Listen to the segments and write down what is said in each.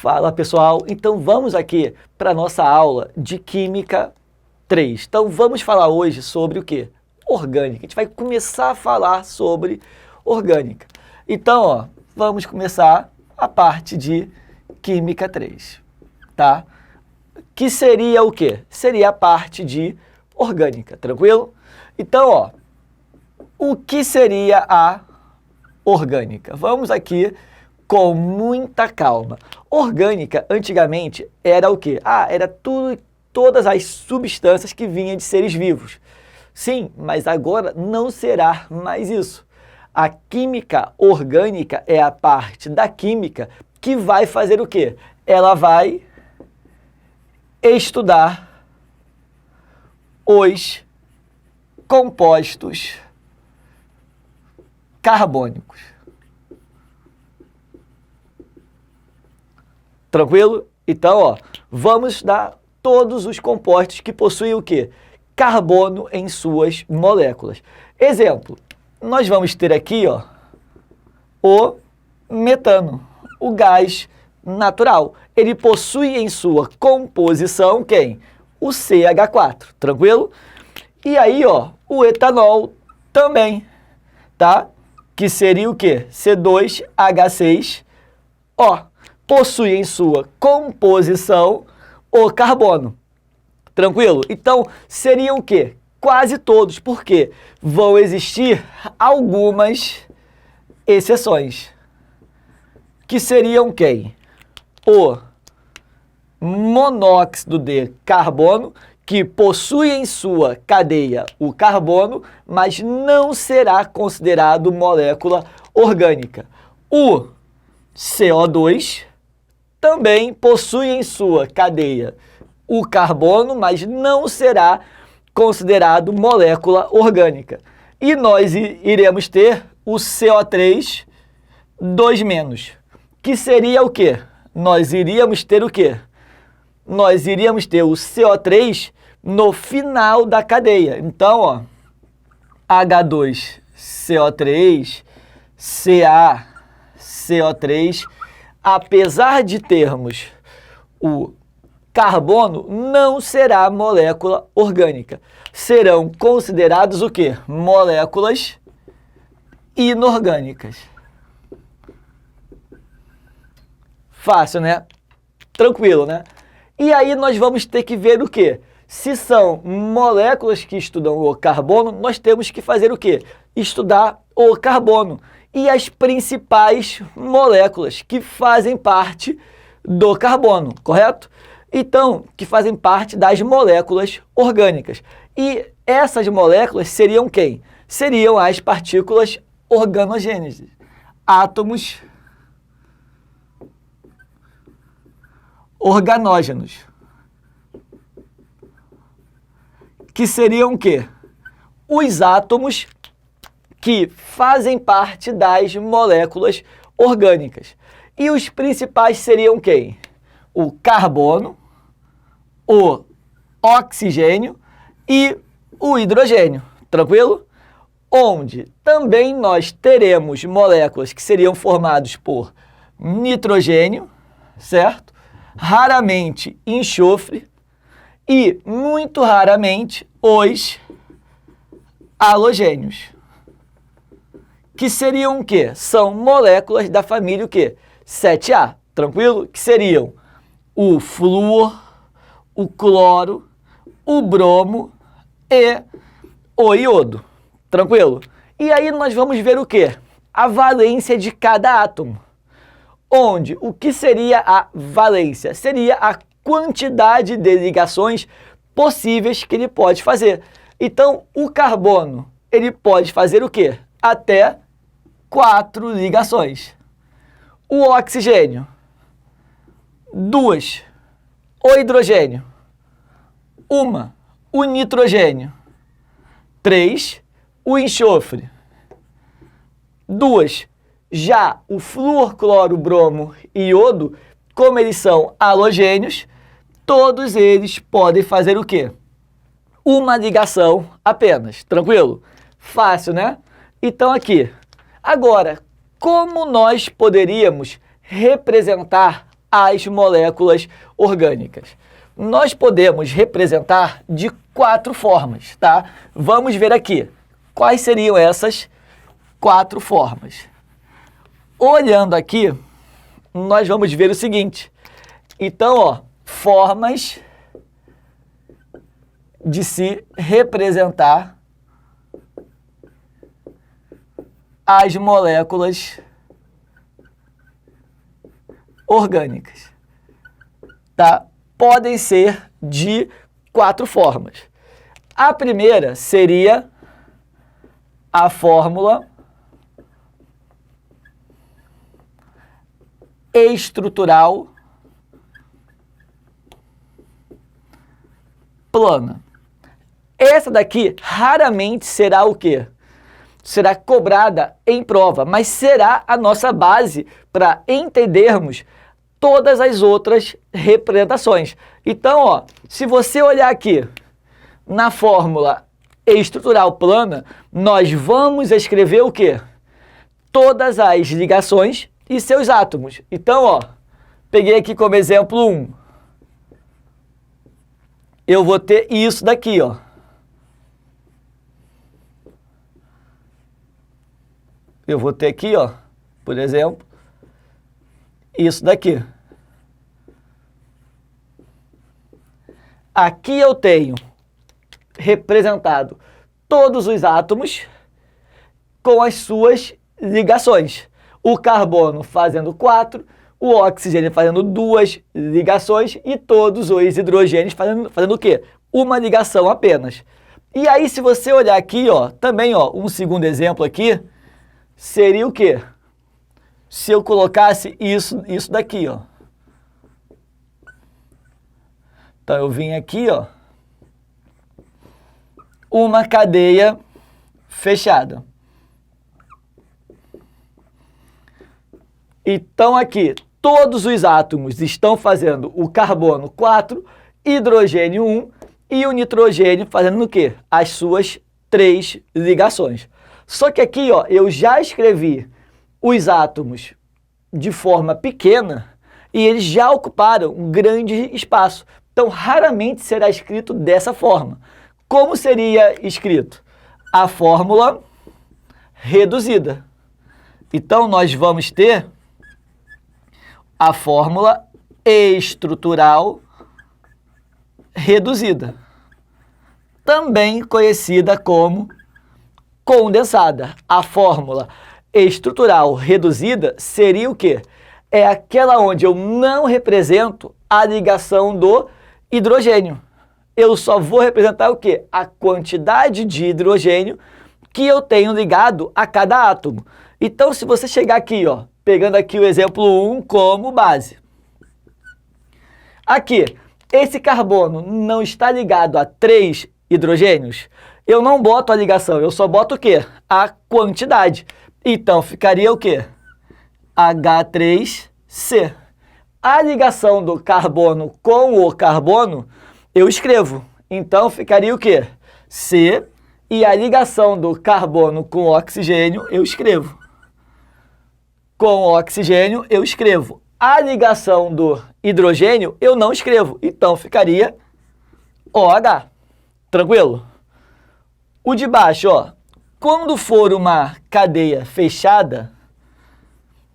Fala pessoal, então vamos aqui para a nossa aula de Química 3. Então vamos falar hoje sobre o que? Orgânica. A gente vai começar a falar sobre orgânica. Então, ó, vamos começar a parte de Química 3, tá? Que seria o quê? Seria a parte de orgânica, tranquilo? Então, ó, o que seria a orgânica? Vamos aqui com muita calma. Orgânica, antigamente, era o quê? Era todas as substâncias que vinham de seres vivos. Sim, mas agora não será mais isso. A química orgânica é a parte da química que vai fazer o quê? Ela vai estudar os compostos carbônicos. Tranquilo? Então, ó, vamos estudar todos os compostos que possuem o quê? Carbono em suas moléculas. Exemplo, nós vamos ter aqui, ó, o metano, o gás natural. Ele possui em sua composição quem? O CH4, tranquilo? E aí, ó, o etanol também, tá? Que seria o quê? C2H6O. Possui em sua composição o carbono. Tranquilo? Então, seriam o quê? Quase todos, porque vão existir algumas exceções. Que seriam quem? O monóxido de carbono, que possui em sua cadeia o carbono, mas não será considerado molécula orgânica. O CO2 também possui em sua cadeia o carbono, mas não será considerado molécula orgânica. E nós iremos ter o CO3 2-, que seria o quê? Nós iríamos ter o quê? Nós iríamos ter o CO3 no final da cadeia. Então, ó, H2CO3, CaCO3, apesar de termos o carbono, não será molécula orgânica. Serão considerados o quê? Moléculas inorgânicas. Fácil, né? Tranquilo, né? E aí nós vamos ter que ver o quê? Se são moléculas que estudam o carbono, nós temos que fazer o quê? Estudar o carbono e as principais moléculas que fazem parte do carbono, correto? Então, que fazem parte das moléculas orgânicas. E essas moléculas seriam quem? Seriam as partículas organogêneses, átomos organógenos, que seriam o quê? Os átomos que fazem parte das moléculas orgânicas. E os principais seriam quem? O carbono, o oxigênio e o hidrogênio, tranquilo? Onde também nós teremos moléculas que seriam formadas por nitrogênio, certo? Raramente enxofre e, muito raramente, os halogênios. Que seriam o quê? São moléculas da família o quê? 7A, tranquilo? Que seriam o flúor, o cloro, o bromo e o iodo, tranquilo? E aí nós vamos ver o quê? A valência de cada átomo. Onde o que seria a valência? Seria a quantidade de ligações possíveis que ele pode fazer. Então, o carbono, ele pode fazer o quê? Até 4 ligações. O oxigênio, 2. O hidrogênio, 1. O nitrogênio, 3. O enxofre, 2. Já o flúor, cloro, bromo e iodo, como eles são halogênios, todos eles podem fazer o quê? Uma ligação apenas, tranquilo? Fácil, né? Então aqui, agora, como nós poderíamos representar as moléculas orgânicas. Nós podemos representar de 4 formas, tá? Vamos ver aqui quais seriam essas 4 formas. Olhando aqui, nós vamos ver o seguinte. Então, ó, formas de se representar as moléculas orgânicas, tá? Podem ser de 4 formas. A primeira seria a fórmula estrutural plana. Essa daqui raramente será o quê? Será cobrada em prova, mas será a nossa base para entendermos todas as outras representações. Então, ó, se você olhar aqui na fórmula estrutural plana, nós vamos escrever o quê? Todas as ligações e seus átomos. Então, ó, peguei aqui como exemplo 1. Eu vou ter isso daqui, ó. Eu vou ter aqui, ó, por exemplo, isso daqui. Aqui eu tenho representado todos os átomos com as suas ligações. O carbono fazendo 4, o oxigênio fazendo 2 ligações e todos os hidrogênios fazendo o quê? Uma ligação apenas. E aí, se você olhar aqui, ó, também, ó, um segundo exemplo aqui, seria o quê? Se eu colocasse isso daqui, ó. Então, eu vim aqui, ó, uma cadeia fechada. Então, aqui, todos os átomos estão fazendo o carbono 4, hidrogênio 1 e o nitrogênio fazendo o quê? As suas 3 ligações. Só que aqui, ó, eu já escrevi os átomos de forma pequena e eles já ocuparam um grande espaço. Então, raramente será escrito dessa forma. Como seria escrito? A fórmula reduzida. Então, nós vamos ter a fórmula estrutural reduzida, também conhecida como condensada. A fórmula estrutural reduzida seria o quê? É aquela onde eu não represento a ligação do hidrogênio. Eu só vou representar o quê? A quantidade de hidrogênio que eu tenho ligado a cada átomo. Então, se você chegar aqui, ó, pegando aqui o exemplo 1 como base. Aqui, esse carbono não está ligado a 3 hidrogênios. Eu não boto a ligação, eu só boto o quê? A quantidade. Então, ficaria o quê? H3C. A ligação do carbono com o carbono, eu escrevo. Então, ficaria o quê? C. E a ligação do carbono com o oxigênio, eu escrevo. Com o oxigênio, eu escrevo. A ligação do hidrogênio, eu não escrevo. Então, ficaria OH. Tranquilo? O de baixo, ó. Quando for uma cadeia fechada,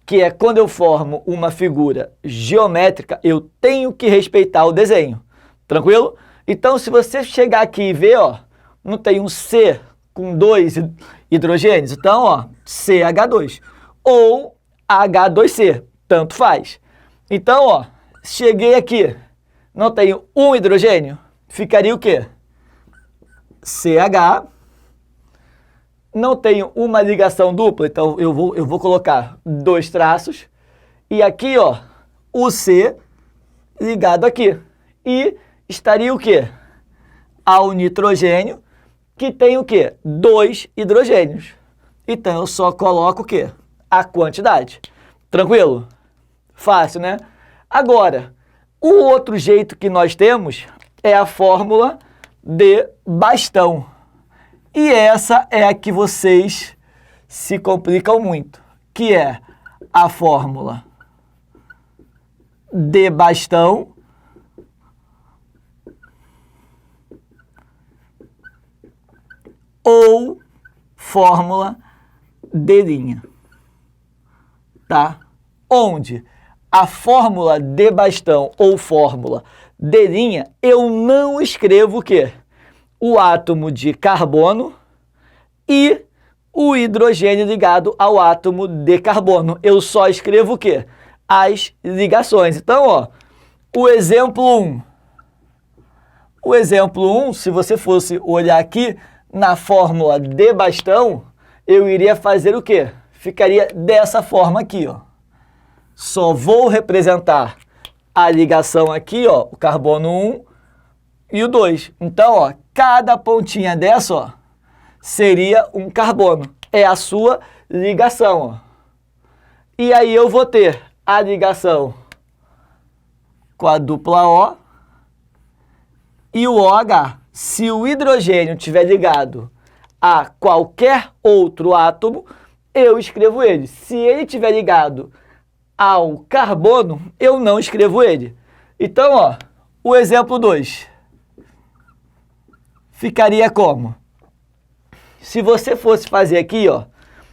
que é quando eu formo uma figura geométrica, eu tenho que respeitar o desenho. Tranquilo? Então, se você chegar aqui e ver, ó, não tem um C com 2 hidrogênios? Então, ó, CH2. Ou H2C, tanto faz. Então, ó, cheguei aqui, não tenho um hidrogênio, ficaria o quê? CH, não tenho uma ligação dupla, então eu vou colocar 2 traços, e aqui, ó, o C ligado aqui, e estaria o quê? Ao nitrogênio, que tem o quê? 2 hidrogênios. Então, eu só coloco o quê? A quantidade. Tranquilo? Fácil, né? Agora, o outro jeito que nós temos é a fórmula de bastão. E essa é a que vocês se complicam muito, que é a fórmula de bastão ou fórmula de linha, tá? Onde a fórmula de bastão ou fórmula de linha, eu não escrevo o quê? O átomo de carbono e o hidrogênio ligado ao átomo de carbono. Eu só escrevo o quê? As ligações. Então, ó, o exemplo 1. O exemplo 1, se você fosse olhar aqui na fórmula de bastão, eu iria fazer o quê? Ficaria dessa forma aqui, ó. Só vou representar a ligação aqui, ó, o carbono 1 e o 2. Então, ó, cada pontinha dessa, ó, seria um carbono. É a sua ligação, ó. E aí eu vou ter a ligação com a dupla O e o OH. Se o hidrogênio estiver ligado a qualquer outro átomo, eu escrevo ele. Se ele estiver ligado ao carbono, eu não escrevo ele. Então, ó, o exemplo 2 ficaria como? Se você fosse fazer aqui, ó,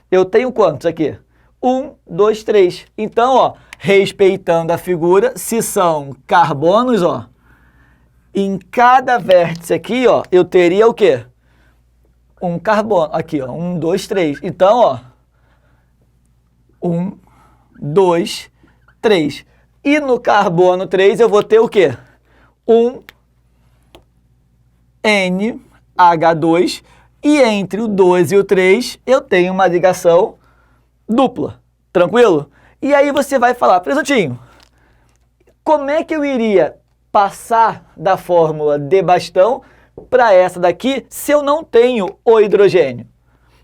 eu tenho quantos aqui? 1, 2, 3. Então, ó, respeitando a figura, se são carbonos, ó, em cada vértice aqui, ó, eu teria o quê? Um carbono. Aqui, ó, 1, 2, 3. Então, ó, 1, 2, 3. E no carbono 3 eu vou ter o quê? Um NH2. E entre o 2 e o 3 eu tenho uma ligação dupla. Tranquilo? E aí você vai falar, presuntinho, como é que eu iria passar da fórmula de bastão para essa daqui se eu não tenho o hidrogênio?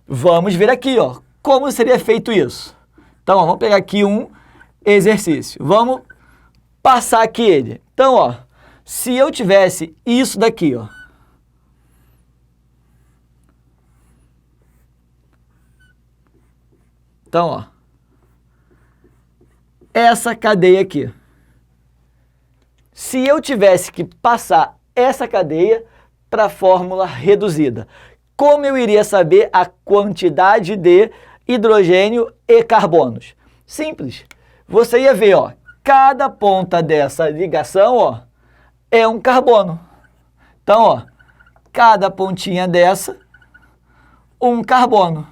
Vamos ver aqui, ó, como seria feito isso. Então, ó, vamos pegar aqui um exercício. Vamos passar aqui ele. Então, ó, se eu tivesse isso daqui, ó, então, ó, essa cadeia aqui. Se eu tivesse que passar essa cadeia para a fórmula reduzida, como eu iria saber a quantidade de hidrogênio e carbonos? Simples. Você ia ver, ó, cada ponta dessa ligação, ó, é um carbono. Então, ó, cada pontinha dessa, um carbono.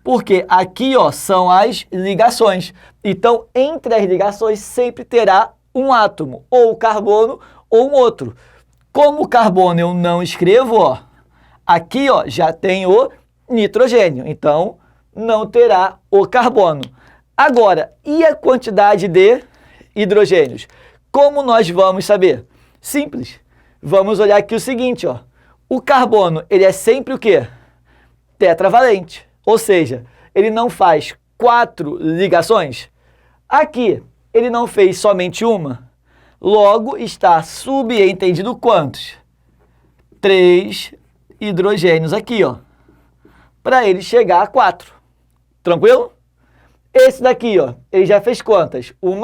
Porque aqui, ó, são as ligações. Então, entre as ligações sempre terá um átomo, ou carbono ou um outro. Como o carbono eu não escrevo, ó, aqui, ó, já tem o nitrogênio. Então, não terá o carbono. Agora, e a quantidade de hidrogênios? Como nós vamos saber? Simples. Vamos olhar aqui o seguinte, ó. O carbono, ele é sempre o quê? Tetravalente. Ou seja, ele não faz 4 ligações. Aqui, ele não fez somente uma. Logo, está subentendido quantos? 3 hidrogênios aqui, ó. Para ele chegar a 4. Tranquilo? Esse daqui, ó, ele já fez quantas? 1,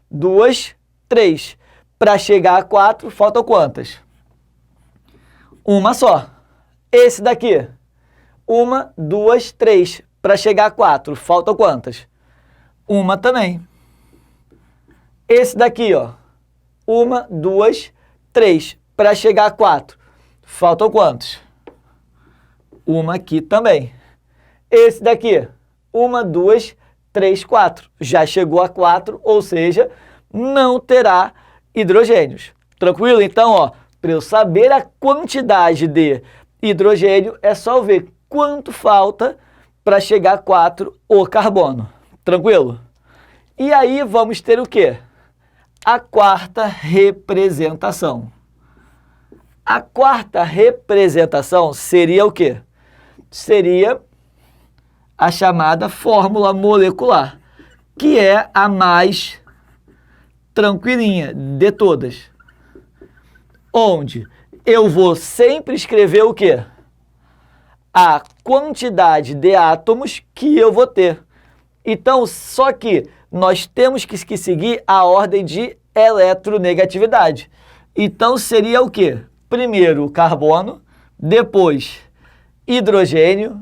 2, 3. Para chegar a 4, faltam quantas? Uma só. Esse daqui, 1, 2, 3. Para chegar a 4, faltam quantas? Uma também. Esse daqui, ó, 1, 2, 3. Para chegar a 4, faltam quantos? Uma aqui também. Esse daqui, 1, 2, 3, 4. Já chegou a 4, ou seja, não terá hidrogênios. Tranquilo? Então, ó, para eu saber a quantidade de hidrogênio, é só eu ver quanto falta para chegar a 4 o carbono. Tranquilo? E aí vamos ter o quê? A quarta representação. A quarta representação seria o quê? Seria a chamada fórmula molecular, que é a mais tranquilinha de todas. Onde eu vou sempre escrever o quê? A quantidade de átomos que eu vou ter. Então, só que nós temos que seguir a ordem de eletronegatividade. Então, seria o quê? Primeiro o carbono, depois hidrogênio,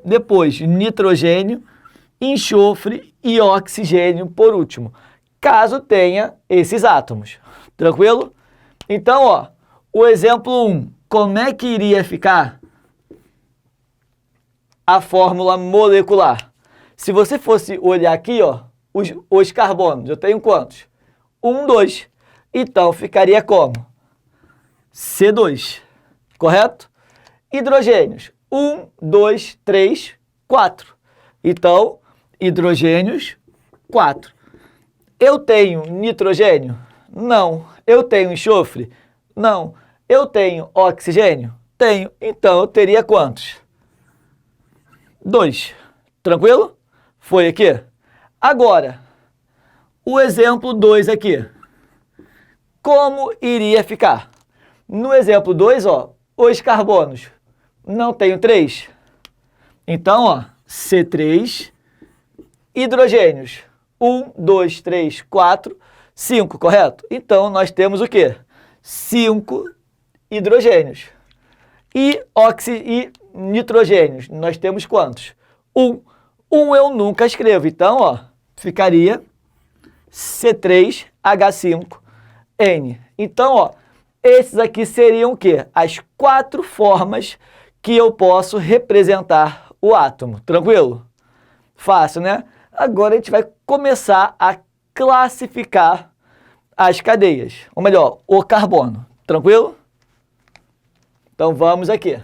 depois nitrogênio, enxofre e oxigênio por último, caso tenha esses átomos. Tranquilo? Então, ó, o exemplo 1, como é que iria ficar a fórmula molecular? Se você fosse olhar aqui, ó, os carbonos, eu tenho quantos? 1, 2. Então, ficaria como? C2, correto? Hidrogênios, 1, 2, 3, 4. Então, hidrogênios, 4. Eu tenho nitrogênio? Não. Eu tenho enxofre? Não. Eu tenho oxigênio? Tenho. Então, eu teria quantos? 2. Tranquilo? Foi aqui? Agora, o exemplo 2 aqui. Como iria ficar? No exemplo 2, ó, os carbonos. Não tenho 3. Então, ó, C3, hidrogênios. 1, 2, 3, 4, 5, correto? Então, nós temos o quê? 5 hidrogênios. E nitrogênios, nós temos quantos? 1. 1 eu nunca escrevo. Então, ó, ficaria C3H5N. Então, ó, esses aqui seriam o quê? As 4 formas que eu posso representar o átomo. Tranquilo? Fácil, né? Agora a gente vai começar a classificar as cadeias. Ou melhor, o carbono. Tranquilo? Então vamos aqui.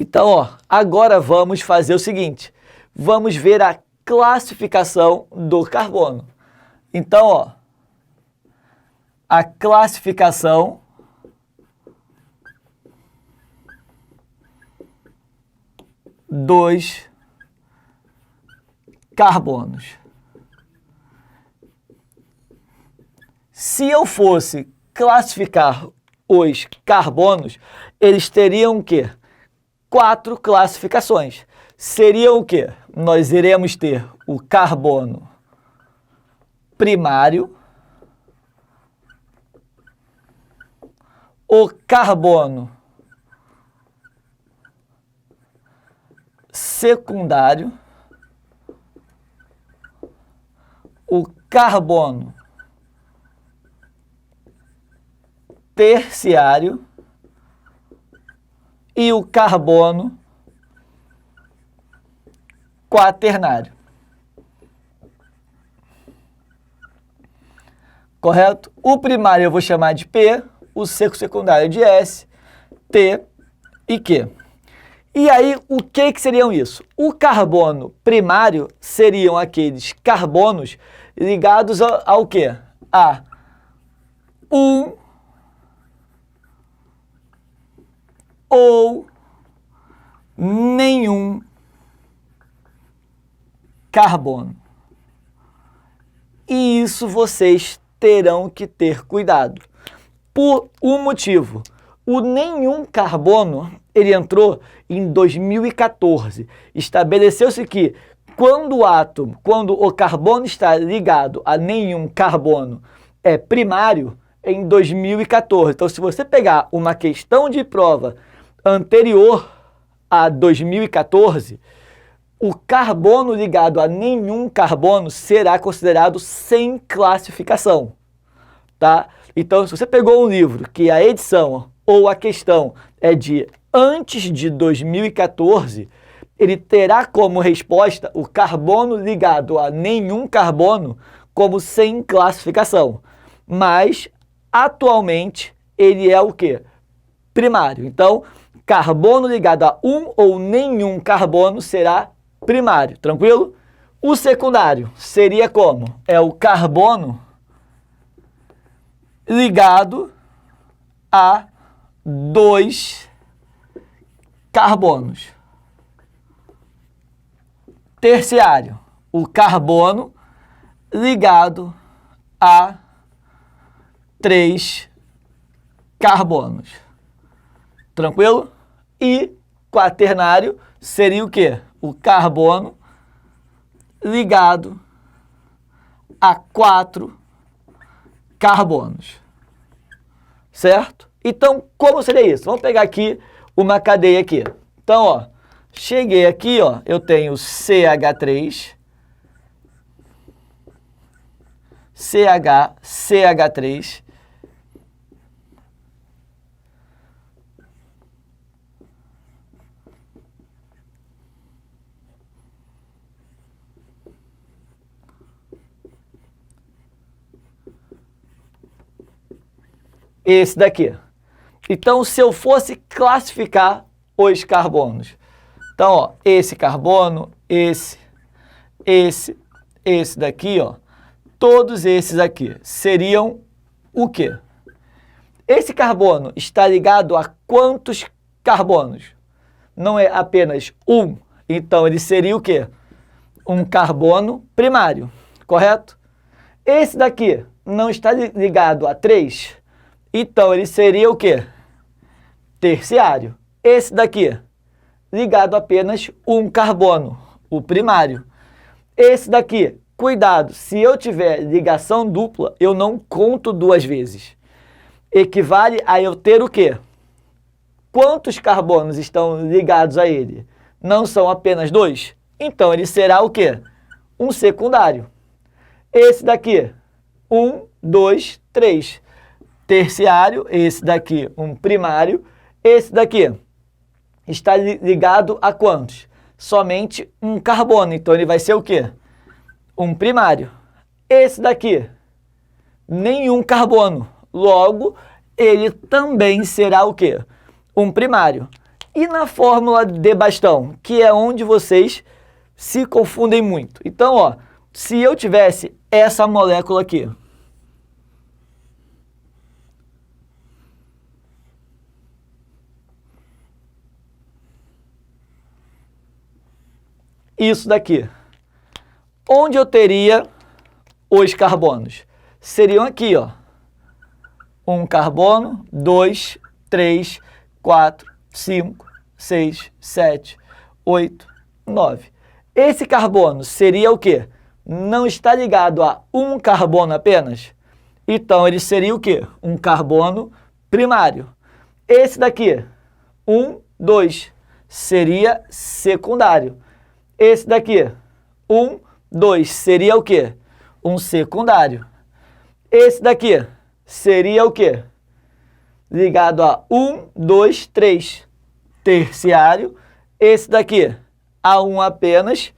Então, ó, agora vamos fazer o seguinte, vamos ver a classificação do carbono. Então, ó, a classificação dos carbonos. Se eu fosse classificar os carbonos, eles teriam o quê? 4 classificações. Seriam o quê? Nós iremos ter o carbono primário, o carbono secundário, o carbono terciário e o carbono quaternário. Correto? O primário eu vou chamar de P, o secundário de S, T e Q. E aí, o que seriam isso? O carbono primário seriam aqueles carbonos ligados ao quê? A um ou nenhum carbono. E isso vocês terão que ter cuidado. Por um motivo, o nenhum carbono, ele entrou em 2014. Estabeleceu-se que quando o carbono está ligado a nenhum carbono é primário, em 2014. Então, se você pegar uma questão de prova anterior a 2014, o carbono ligado a nenhum carbono será considerado sem classificação, tá? Então, se você pegou um livro que a edição ou a questão é de antes de 2014, ele terá como resposta o carbono ligado a nenhum carbono como sem classificação. Mas, atualmente, ele é o quê? Primário. Então, carbono ligado a um ou nenhum carbono será primário, tranquilo? O secundário seria como? É o carbono ligado a 2 carbonos. Terciário, o carbono ligado a 3 carbonos. Tranquilo? E quaternário seria o quê? O carbono ligado a 4 carbonos. Certo? Então, como seria isso? Vamos pegar aqui uma cadeia aqui. Então, ó, cheguei aqui, ó, eu tenho CH3, CH3, esse daqui. Então, se eu fosse classificar os carbonos, então, ó, esse carbono, esse daqui, ó, todos esses aqui seriam o quê? Esse carbono está ligado a quantos carbonos? Não é apenas um, então ele seria o quê? Um carbono primário, correto? Esse daqui não está ligado a 3, então ele seria o quê? Terciário. Esse daqui, ligado a apenas um carbono, o primário. Esse daqui, cuidado, se eu tiver ligação dupla, eu não conto 2 vezes. Equivale a eu ter o quê? Quantos carbonos estão ligados a ele? Não são apenas 2? Então ele será o quê? Um secundário. Esse daqui, 1, 2, 3. Terciário, esse daqui, um primário. Esse daqui está ligado a quantos? Somente um carbono, então ele vai ser o quê? Um primário. Esse daqui, nenhum carbono, logo ele também será o quê? Um primário. E na fórmula de bastão, que é onde vocês se confundem muito. Então, ó, se eu tivesse essa molécula aqui, isso daqui, onde eu teria os carbonos? Seriam aqui, ó. Um carbono, 2, 3, 4, 5, 6, 7, 8, 9. Esse carbono seria o quê? Não está ligado a um carbono apenas? Então, ele seria o quê? Um carbono primário. Esse daqui, 1, 2, seria secundário. Esse daqui, 1, 2, seria o quê? Um secundário. Esse daqui seria o quê? Ligado a 1, 2, 3, terciário. Esse daqui, a 1 apenas,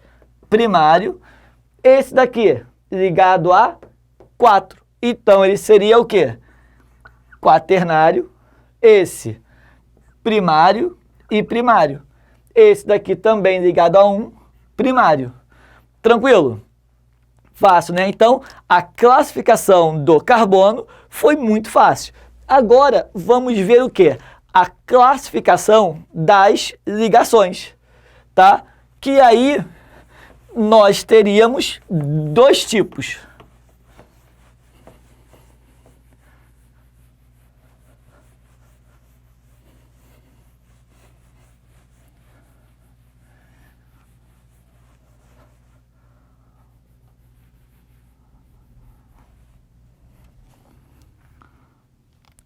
primário. Esse daqui, ligado a 4. Então, ele seria o quê? Quaternário. Esse, primário e primário. Esse daqui também ligado a 1, primário. Tranquilo? Fácil, né? Então, a classificação do carbono foi muito fácil. Agora, vamos ver o quê? A classificação das ligações, tá? Que aí nós teríamos 2 tipos.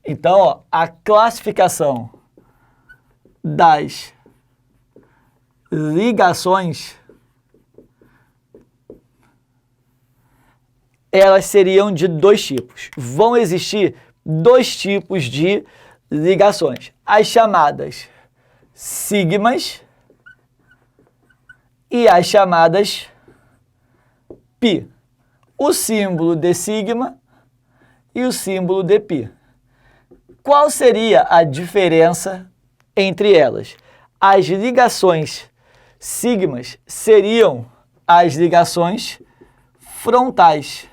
Então, ó, a classificação das ligações, elas seriam de 2 tipos. Vão existir 2 tipos de ligações. As chamadas sigmas e as chamadas pi. O símbolo de sigma e o símbolo de pi. Qual seria a diferença entre elas? As ligações sigmas seriam as ligações frontais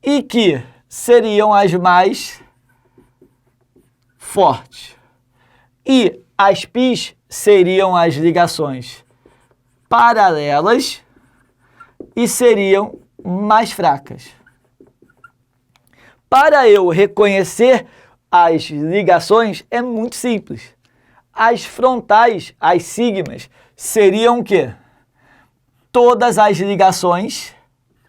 e que seriam as mais fortes. E as πs seriam as ligações paralelas e seriam mais fracas. Para eu reconhecer as ligações é muito simples. As frontais, as sigmas, seriam o quê? Todas as ligações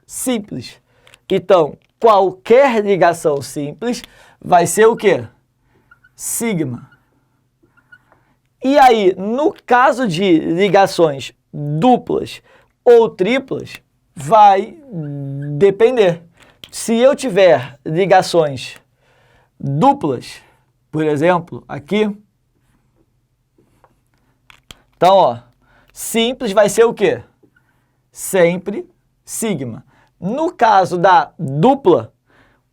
simples. Então, qualquer ligação simples vai ser o quê? Sigma. E aí, no caso de ligações duplas ou triplas, vai depender. Se eu tiver ligações duplas, por exemplo, aqui, então, ó, simples vai ser o quê? Sempre sigma. No caso da dupla,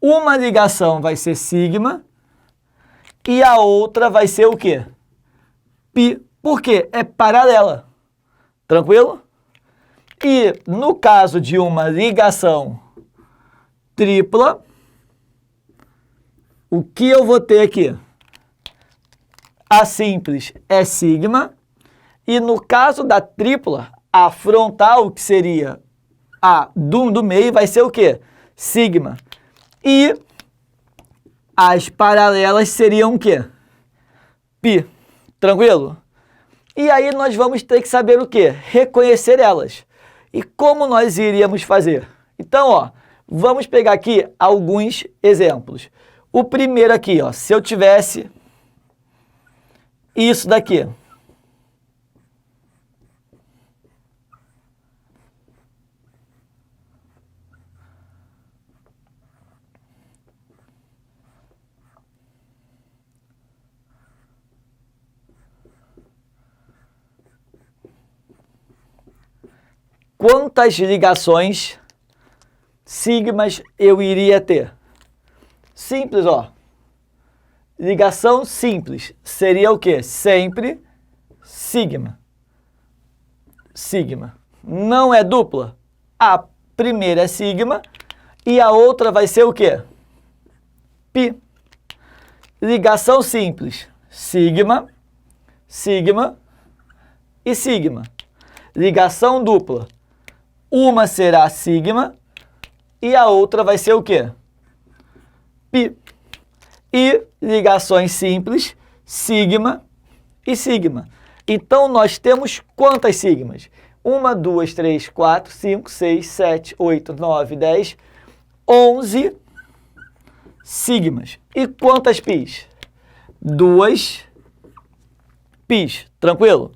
uma ligação vai ser sigma e a outra vai ser o quê? Π. Por quê? É paralela. Tranquilo? E no caso de uma ligação tripla, o que eu vou ter aqui? A simples é sigma e no caso da tripla, a frontal, que seria a do meio, vai ser o quê? Sigma. E as paralelas seriam o quê? Π. Tranquilo? E aí nós vamos ter que saber o quê? Reconhecer elas. E como nós iríamos fazer? Então, ó, vamos pegar aqui alguns exemplos. O primeiro aqui, ó, se eu tivesse isso daqui. Quantas ligações sigmas eu iria ter? Simples, ó. Ligação simples seria o quê? Sempre sigma. Sigma. Não é dupla? A primeira é sigma e a outra vai ser o quê? Π. Ligação simples. Sigma, sigma e sigma. Ligação dupla. Uma será sigma e a outra vai ser o quê? Π. E ligações simples, sigma e sigma. Então, nós temos quantas sigmas? 1, 2, 3, 4, 5, 6, 7, 8, 9, 10, 11 sigmas. E quantas πs? 2 πs. Tranquilo?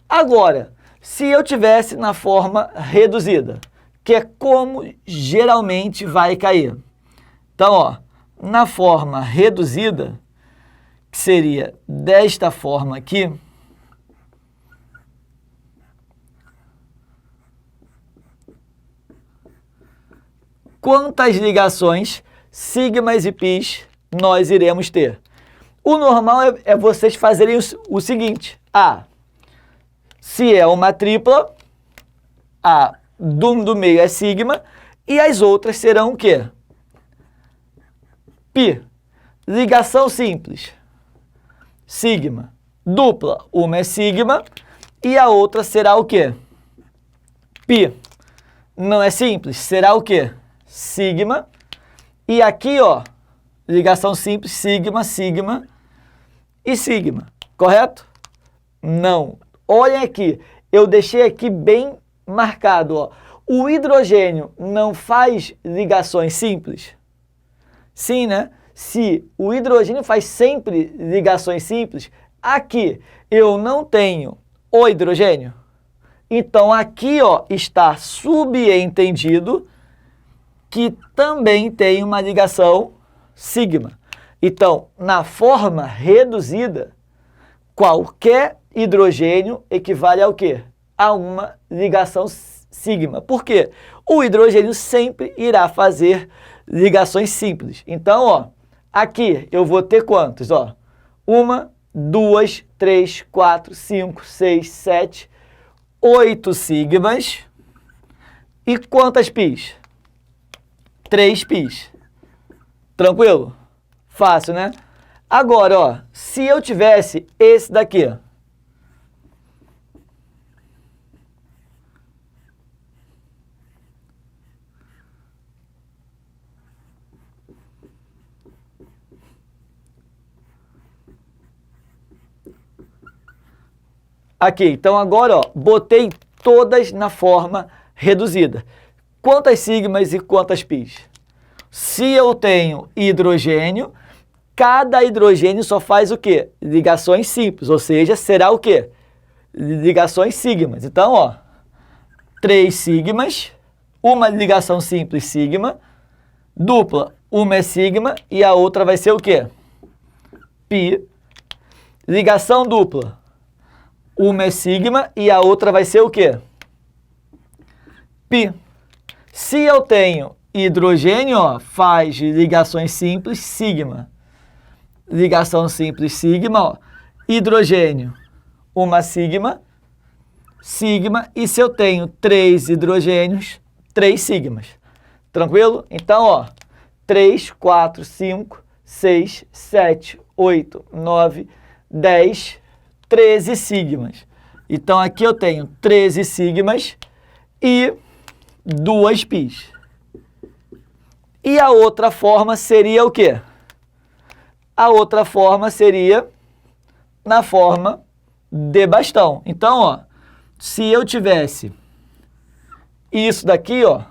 Agora, se eu tivesse na forma reduzida, que é como geralmente vai cair. Então, ó, na forma reduzida, que seria desta forma aqui, quantas ligações, sigmas e πs, nós iremos ter? O normal é vocês fazerem o seguinte. Se é uma tripla, a do meio é sigma e as outras serão o quê? Π. Ligação simples, sigma. Dupla, uma é sigma e a outra será o quê? Π. Não é simples, será o quê? Sigma. E aqui, ó, ligação simples, sigma, sigma e sigma. Correto? Não. Olhem aqui, eu deixei aqui bem marcado, ó. O hidrogênio não faz ligações simples? Sim, né? Se o hidrogênio faz sempre ligações simples, aqui eu não tenho o hidrogênio. Então, aqui, ó, está subentendido que também tem uma ligação sigma. Então, na forma reduzida, qualquer hidrogênio equivale ao quê? A uma ligação sigma. Por quê? O hidrogênio sempre irá fazer ligações simples. Então, ó, aqui eu vou ter quantos? Ó, 1, 2, 3, 4, 5, 6, 7, 8 sigmas. E quantas πs? 3 πs. Tranquilo? Fácil, né? Agora, ó, se eu tivesse esse daqui, ó. Aqui, então agora, ó, botei todas na forma reduzida. Quantas sigmas e quantas pis? Se eu tenho hidrogênio, cada hidrogênio só faz o quê? Ligações simples, ou seja, será o quê? Ligações sigmas. Então, ó, 3 sigmas, uma ligação simples sigma, dupla, uma é sigma e a outra vai ser o quê? Pi. Ligação dupla, uma é sigma e a outra vai ser o quê? Pi. Se eu tenho hidrogênio, ó, faz ligações simples, sigma. Ligação simples, sigma, ó. Hidrogênio, uma sigma, sigma. E se eu tenho 3 hidrogênios, 3 sigmas. Tranquilo? Então, ó, 3, 4, 5, 6, 7, 8, 9, 10, 13 sigmas. Então, aqui eu tenho 13 sigmas e 2 pis. E a outra forma seria o quê? A outra forma seria na forma de bastão. Então, ó, se eu tivesse isso daqui, ó,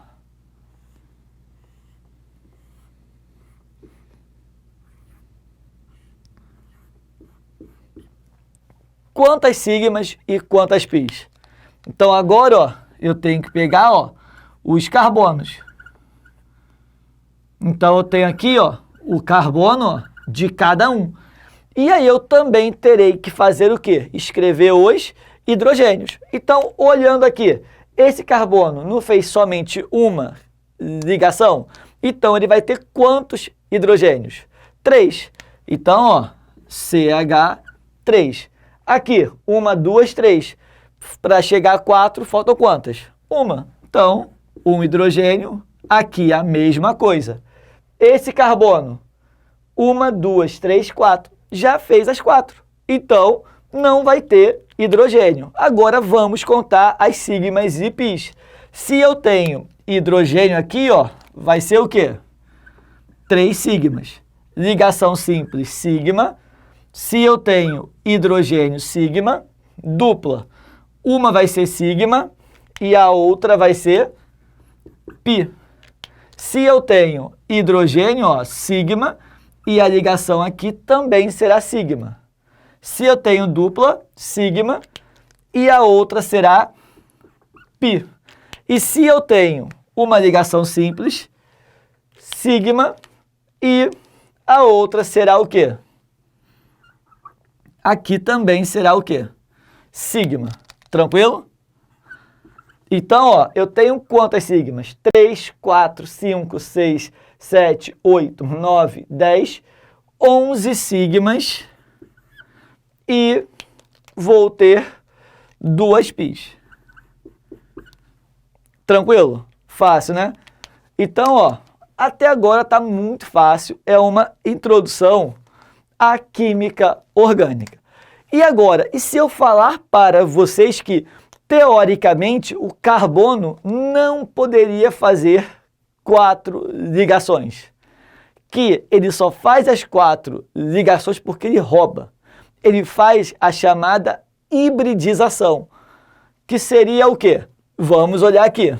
quantas sigmas e quantas pis? Então, agora, ó, eu tenho que pegar, ó, os carbonos. Então, eu tenho aqui, ó, o carbono, ó, de cada um. E aí, eu também terei que fazer o quê? Escrever os hidrogênios. Então, olhando aqui, esse carbono não fez somente uma ligação? Então, ele vai ter quantos hidrogênios? 3. Então, ó, CH3. Aqui, 1, 2, 3. Para chegar a 4, faltam quantas? 1. Então, um hidrogênio, aqui a mesma coisa. Esse carbono, 1, 2, 3, 4. Já fez as 4. Então, não vai ter hidrogênio. Agora, vamos contar as sigmas e pis. Se eu tenho hidrogênio aqui, ó, vai ser o quê? 3 sigmas. Ligação simples, sigma. Se eu tenho hidrogênio, sigma, dupla. Uma vai ser sigma e a outra vai ser pi. Se eu tenho hidrogênio, ó, sigma, e a ligação aqui também será sigma. Se eu tenho dupla, sigma, e a outra será pi. E se eu tenho uma ligação simples, sigma, e a outra será o quê? Aqui também será o quê? Sigma. Tranquilo? Então, ó, eu tenho quantas sigmas? 3, 4, 5, 6, 7, 8, 9, 10, 11 sigmas e vou ter 2 pis. Tranquilo? Fácil, né? Então, ó, até agora está muito fácil. É uma introdução à química orgânica. E agora, e se eu falar para vocês que, teoricamente, o carbono não poderia fazer 4 ligações? Que ele só faz as 4 ligações porque ele rouba. Ele faz a chamada hibridização, que seria o quê? Vamos olhar aqui.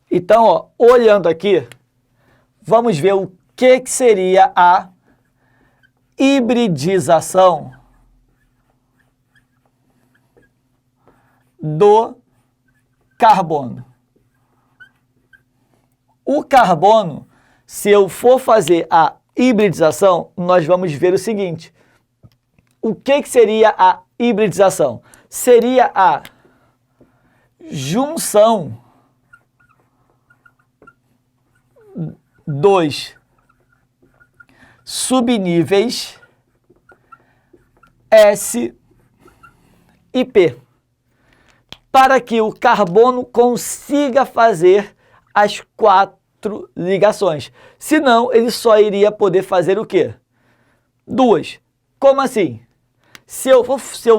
Então, ó, olhando aqui, vamos ver o que seria a hibridização do carbono. O carbono, se eu for fazer a hibridização, nós vamos ver o seguinte. O que seria a hibridização? Seria a junção dois subníveis S e P, para que o carbono consiga fazer as 4 ligações. Senão, ele só iria poder fazer o quê? 2. Como assim? Se eu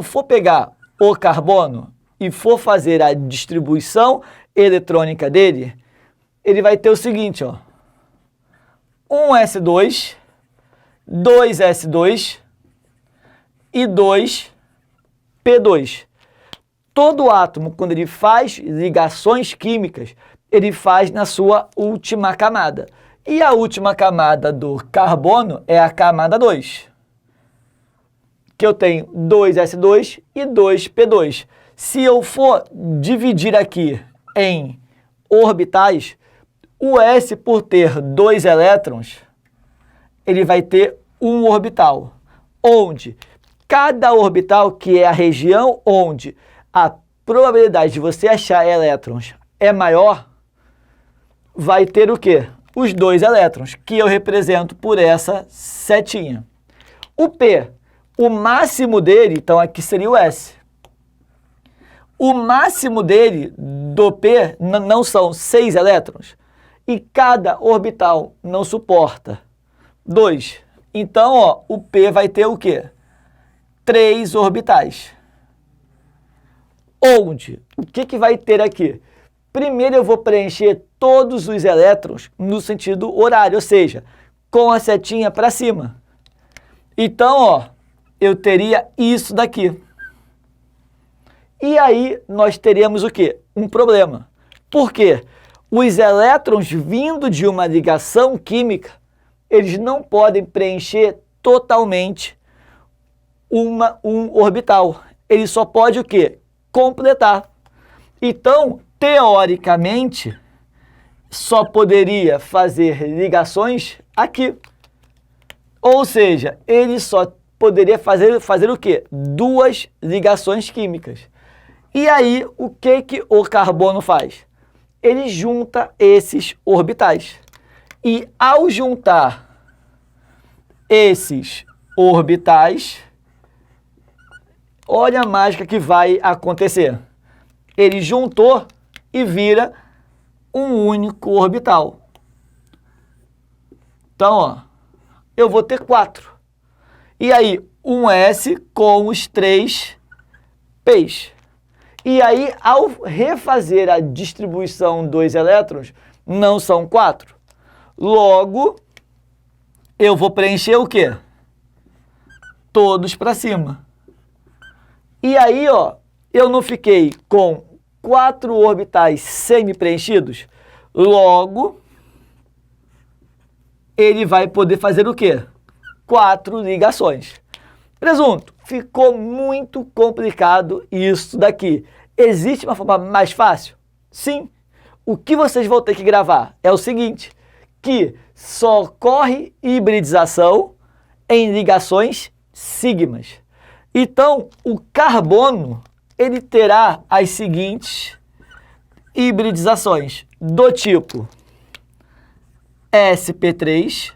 for pegar o carbono e for fazer a distribuição eletrônica dele, ele vai ter o seguinte, ó. 1s2, 2s2 e 2p2. Todo átomo, quando ele faz ligações químicas, ele faz na sua última camada. E a última camada do carbono é a camada 2, que eu tenho 2s2 e 2p2. Se eu for dividir aqui em orbitais, o S, por ter 2 elétrons, ele vai ter um orbital, onde cada orbital, que é a região onde a probabilidade de você achar elétrons é maior, vai ter o quê? Os 2 elétrons, que eu represento por essa setinha. O P, o máximo dele, então aqui seria o S. O máximo dele, do P, não são 6 elétrons, e cada orbital não suporta 2. Então, ó, o P vai ter o quê? 3 orbitais. Onde? O que vai ter aqui? Primeiro eu vou preencher todos os elétrons no sentido horário, ou seja, com a setinha para cima. Então, ó, eu teria isso daqui. E aí nós teríamos o quê? Um problema. Por quê? Os elétrons vindo de uma ligação química, eles não podem preencher totalmente um orbital. Ele só pode o quê? Completar. Então, teoricamente, só poderia fazer ligações aqui. Ou seja, ele só poderia fazer o quê? 2 ligações químicas. E aí, o que o carbono faz? Ele junta esses orbitais. E ao juntar esses orbitais, olha a mágica que vai acontecer. Ele juntou e vira um único orbital. Então, ó, eu vou ter 4. E aí, um S com os 3 P's. E aí, ao refazer a distribuição dos elétrons, não são 4. Logo, eu vou preencher o quê? Todos para cima. E aí, ó, eu não fiquei com 4 orbitais semi-preenchidos? Logo, ele vai poder fazer o quê? 4 ligações. Presunto, ficou muito complicado isso daqui. Existe uma forma mais fácil? Sim. O que vocês vão ter que gravar é o seguinte, que só ocorre hibridização em ligações sigmas. Então, o carbono, ele terá as seguintes hibridizações do tipo sp3,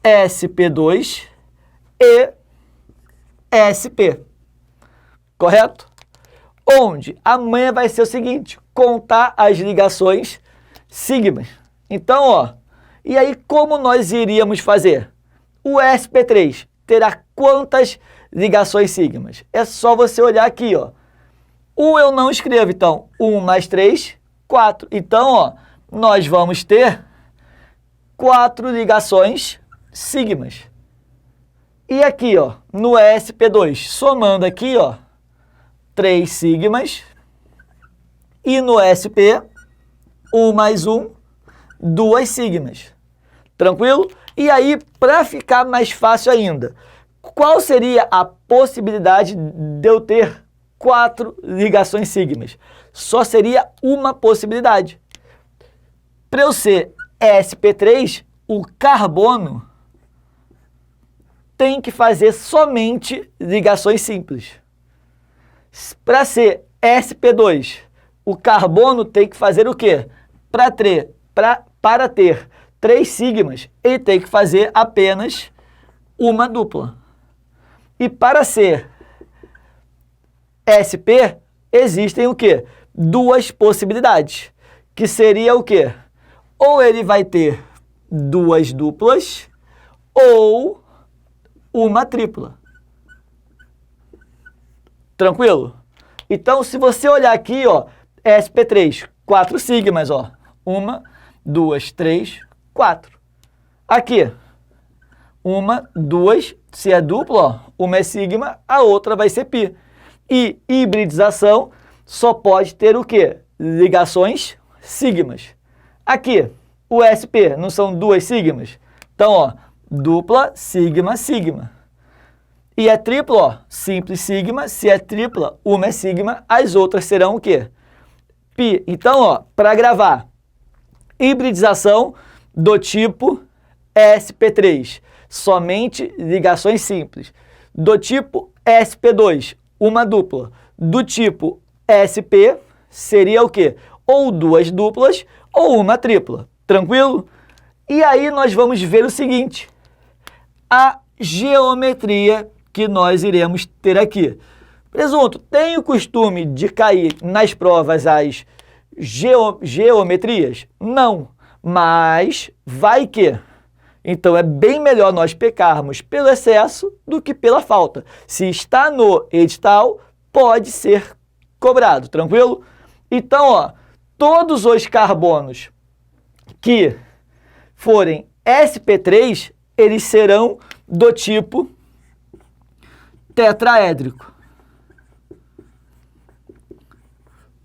sp2 e sp. Correto? Onde a manha vai ser o seguinte, contar as ligações sigmas. Então, ó, e aí como nós iríamos fazer? O sp3 terá quantas ligações sigmas? É só você olhar aqui, ó. Eu não escrevo, então, 1 mais 3, 4. Então, ó, nós vamos ter 4 ligações sigmas. E aqui, ó, no sp2, somando aqui, ó, 3 sigmas. E no sp, 1 mais 1, 2 sigmas. Tranquilo? E aí, para ficar mais fácil ainda, qual seria a possibilidade de eu ter 4 ligações sigmas? Só seria uma possibilidade. Para eu ser sp3, o carbono tem que fazer somente ligações simples. Para ser sp2, o carbono tem que fazer o quê? Para para ter 3 sigmas, ele tem que fazer apenas uma dupla. E para ser SP, existem o quê? 2 possibilidades, que seria o quê? Ou ele vai ter 2 duplas, ou uma tripla. Tranquilo? Então, se você olhar aqui, ó, SP3, 4 sigmas, ó. 1, 2, 3, 4. Aqui, 1, 2, se é duplo, ó, uma é sigma, a outra vai ser π. E hibridização só pode ter o quê? Ligações sigmas. Aqui, o SP não são 2 sigmas? Então, ó, dupla, sigma, sigma. E é triplo, ó, simples sigma, se é tripla, uma é sigma, as outras serão o quê? π. Então, ó, para gravar, hibridização do tipo SP3, somente ligações simples. Do tipo SP2, uma dupla. Do tipo SP, seria o quê? Ou 2 duplas ou uma tripla. Tranquilo? E aí nós vamos ver o seguinte, a geometria que nós iremos ter aqui. Presunto, tem o costume de cair nas provas as geometrias? Não, mas vai que. Então, é bem melhor nós pecarmos pelo excesso do que pela falta. Se está no edital, pode ser cobrado, tranquilo? Então, ó, todos os carbonos que forem SP3, eles serão do tipo tetraédrico.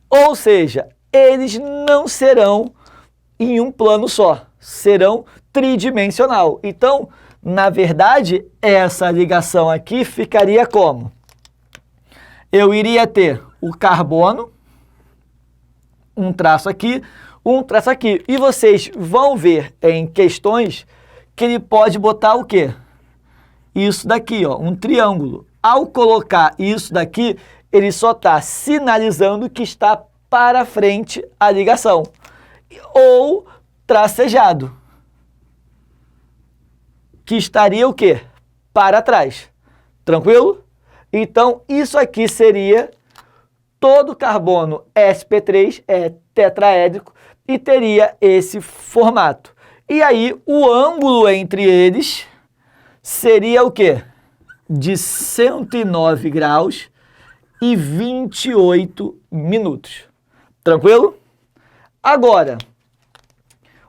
Ou seja, eles não serão em um plano só, serão tridimensional. Então, na verdade, essa ligação aqui ficaria como? Eu iria ter o carbono, um traço aqui, um traço aqui. E vocês vão ver em questões que ele pode botar o quê? Isso daqui, ó, um triângulo. Ao colocar isso daqui, ele só está sinalizando que está para frente a ligação. Ou tracejado, que estaria o quê? Para trás. Tranquilo? Então, isso aqui seria todo carbono SP3, é tetraédrico, e teria esse formato. E aí, o ângulo entre eles seria o quê? De 109 graus e 28 minutos. Tranquilo? Agora,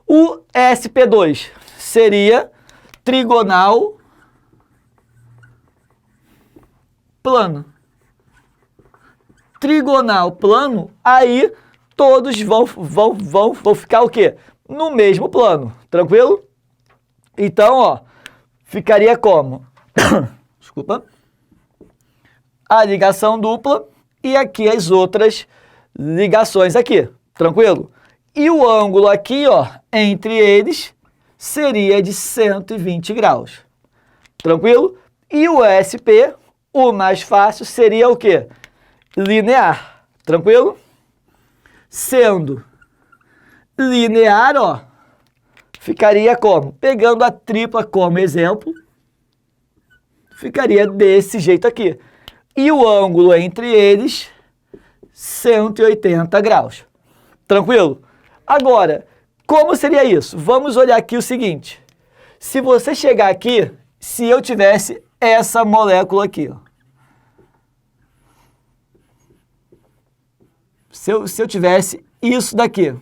o SP2 seria trigonal plano. Trigonal plano, aí todos vão ficar o quê? No mesmo plano, tranquilo? Então, ó, ficaria como? Desculpa. A ligação dupla e aqui as outras ligações aqui, tranquilo? E o ângulo aqui, ó, entre eles seria de 120 graus, tranquilo? E o SP, o mais fácil, seria o quê? Linear, tranquilo? Sendo linear, ó, ficaria como? Pegando a tripla como exemplo, ficaria desse jeito aqui. E o ângulo entre eles, 180 graus. Tranquilo? Agora, como seria isso? Vamos olhar aqui o seguinte. Se você chegar aqui, se eu tivesse essa molécula aqui, ó. Se eu tivesse isso daqui.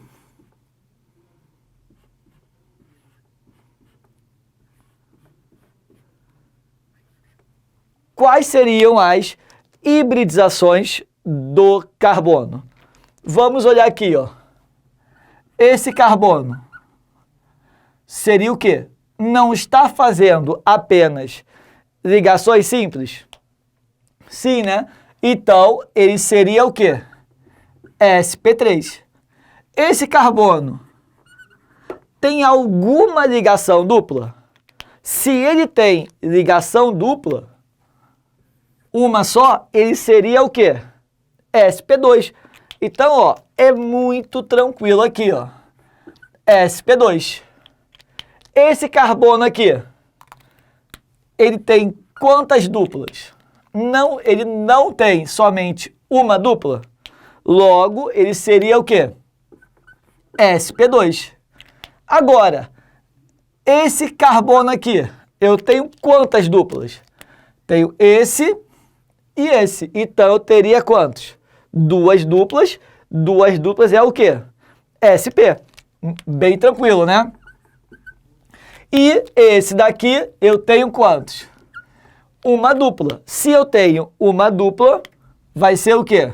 Quais seriam as hibridizações do carbono? Vamos olhar aqui, ó. Esse carbono seria o quê? Não está fazendo apenas ligações simples? Sim, né? Então, ele seria o quê? SP3. Esse carbono tem alguma ligação dupla? Se ele tem ligação dupla, uma só, ele seria o quê? SP2. Então, ó, é muito tranquilo aqui, ó. sp2. Esse carbono aqui, ele tem quantas duplas? Não, ele não tem somente uma dupla. Logo, ele seria o quê? sp2. Agora, esse carbono aqui, eu tenho quantas duplas? Tenho esse e esse. Então, eu teria quantos? Duas duplas. Duas duplas é o quê? sp. Bem tranquilo, né? E esse daqui, eu tenho quantos? Uma dupla. Se eu tenho uma dupla, vai ser o quê?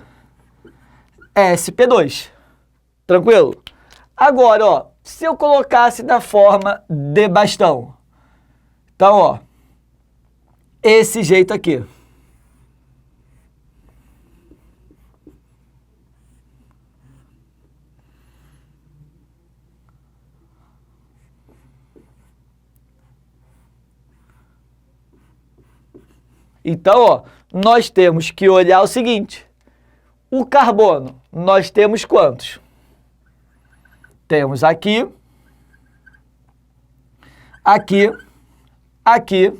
sp2. Tranquilo? Agora, ó, se eu colocasse da forma de bastão. Então, ó, esse jeito aqui. Então, ó, nós temos que olhar o seguinte. O carbono, nós temos quantos? Temos aqui, aqui, aqui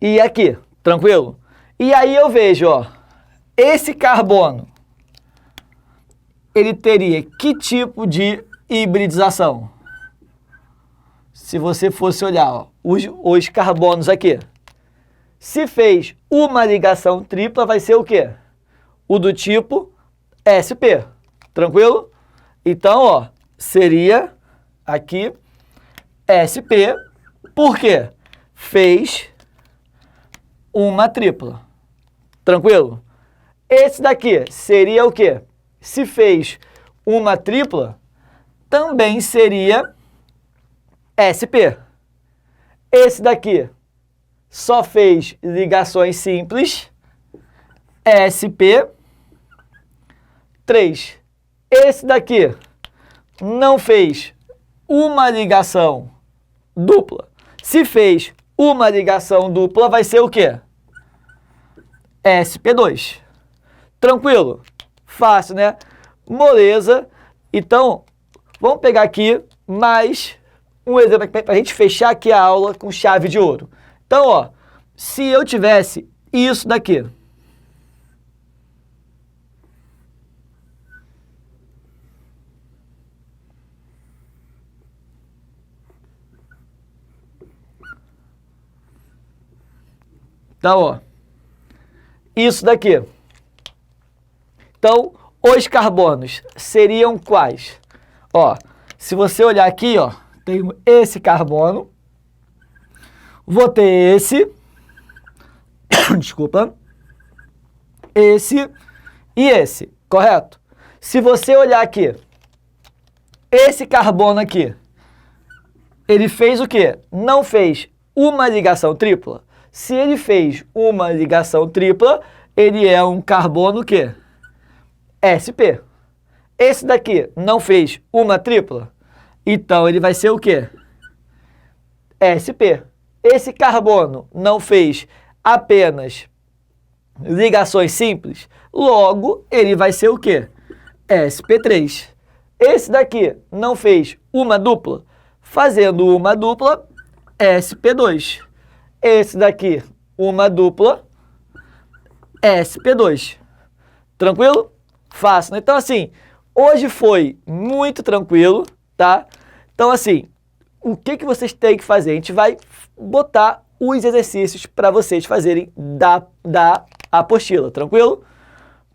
e aqui, tranquilo? E aí eu vejo, ó, esse carbono, ele teria que tipo de hibridização? Se você fosse olhar, ó, os carbonos aqui, se fez uma ligação tripla, vai ser o quê? O do tipo sp, tranquilo? Então, ó, seria aqui sp, por quê? Fez uma tripla, tranquilo? Esse daqui seria o quê? Se fez uma tripla, também seria sp. Esse daqui só fez ligações simples, sp3. Esse daqui não fez uma ligação dupla. Se fez uma ligação dupla, vai ser o quê? sp2. Tranquilo? Fácil, né? Moleza. Então, vamos pegar aqui mais um exemplo para a gente fechar aqui a aula com chave de ouro. Então, ó, se eu tivesse isso daqui, então, ó, isso daqui. Então, os carbonos seriam quais? Ó, se você olhar aqui, ó, tenho esse carbono, vou ter esse, desculpa, esse e esse, correto? Se você olhar aqui, esse carbono aqui, ele fez o quê? Não fez uma ligação tripla? Se ele fez uma ligação tripla, ele é um carbono o quê? sp. Esse daqui não fez uma tripla? Então, ele vai ser o quê? sp. Esse carbono não fez apenas ligações simples? Logo, ele vai ser o quê? sp3. Esse daqui não fez uma dupla? Fazendo uma dupla, sp2. Esse daqui, uma dupla, sp2. Tranquilo? Fácil, né? Então, assim, hoje foi muito tranquilo, tá? Então, assim, o que vocês têm que fazer? A gente vai botar os exercícios para vocês fazerem da apostila, tranquilo?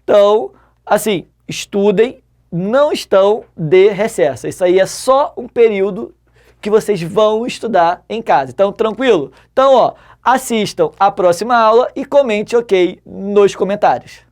Então, assim, estudem, não estão de recesso. Isso aí é só um período que vocês vão estudar em casa. Então, tranquilo? Então, ó, assistam a próxima aula e comente ok nos comentários.